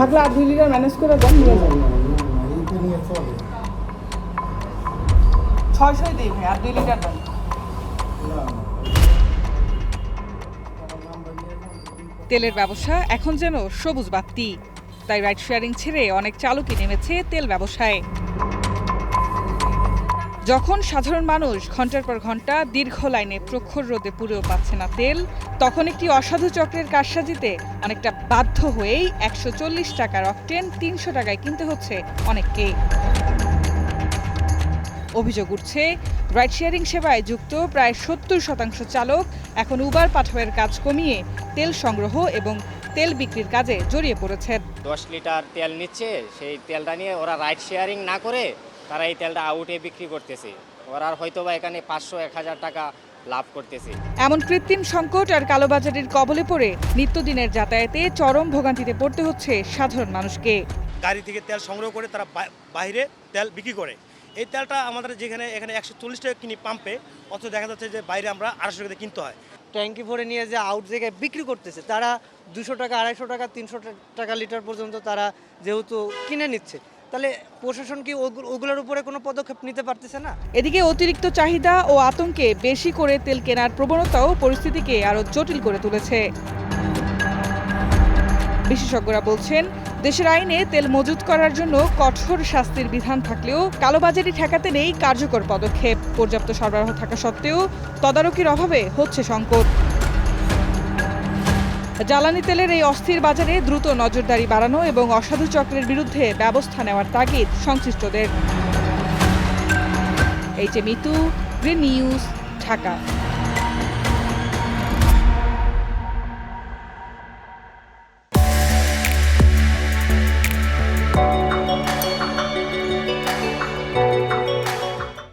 থাকলে আর 2 litre manage করে দেন, নিয়ে যান। 600 দিই ভাই, আর 2 লিটার দেন। তেলের ব্যবসা এখন যেন সবুজ বাতি, তাই রাইড শেয়ারিং ছেড়ে অনেক চালকই নেমেছে তেল ব্যবসায়। যখন সাধারণ মানুষ ঘন্টার পর ঘন্টা দীর্ঘ লাইনে প্রখর রোদে পুড়েও পাচ্ছে না তেল, তখন একটি অসাধু চক্রের কারসাজিতে অনেকটা বাধ্য হয়েই 140 টাকার অকটেন 300 টাকায় কিনতে হচ্ছে অনেককেই। অভিযোগ উঠছে, রাইড শেয়ারিং সেবায় যুক্ত প্রায় 70% চালক এখন উবার পাঠাওয়ের কাজ কমিয়ে তেল সংগ্রহ এবং তেল বিক্রির কাজে জড়িয়ে পড়েছেন। 10 লিটার তেল নিচ্ছে, সেই তেলটা নিয়ে ওরা রাইড শেয়ারিং না করে তারা এই তেলটা আউটে বিক্রি করতেছে। ওরা হয়তোবা এখানে 500-1000 টাকা লাভ করতেছে। এমন কৃত্রিম সংকট আর কালোবাজারির কবলে পড়ে নিত্যদিনের যাতায়াতে চরম ভোগান্তিতে পড়তে হচ্ছে সাধারণ মানুষকে। গাড়ি থেকে তেল সংগ্রহ করে তারা বাইরে তেল বিক্রি করে। এই তেলটা আমাদের যেখানে এখানে 140 টাকা কিনি পাম্পে, অথচ দেখা যাচ্ছে যে বাইরে আমরা 250 টাকা কিনতে হয়। ট্যাঙ্কি ভরে নিয়ে যে আউট জায়গায় বিক্রি করতেছে, তারা 200 টাকা, 250 টাকা, 300 টাকা লিটার পর্যন্ত তারা যেহেতু কিনে নিচ্ছে, তাহলে প্রশাসন কি ওগুলোর উপরে কোনো পদক্ষেপ নিতে পারতেছে না? এদিকে অতিরিক্ত চাহিদা ও আতঙ্কে বেশি করে তেল কেনার প্রবণতাও পরিস্থিতিকে আরও জটিল করে তুলেছে। বিশেষজ্ঞরা বলছেন, দেশের আইনে তেল মজুত করার জন্য কঠোর শাস্তির বিধান থাকলেও কালোবাজারি ঠেকাতে নেই কার্যকর পদক্ষেপ। পর্যাপ্ত সরবরাহ থাকা সত্ত্বেও তদারকির অভাবে হচ্ছে সংকট। জ্বালানি তেলের এই অস্থির বাজারে দ্রুত নজরদারি বাড়ানো এবং অসাধু চক্রের বিরুদ্ধে ব্যবস্থা নেওয়ার তাগিদ সংশ্লিষ্টদের। Mitu, green news, Dhaka.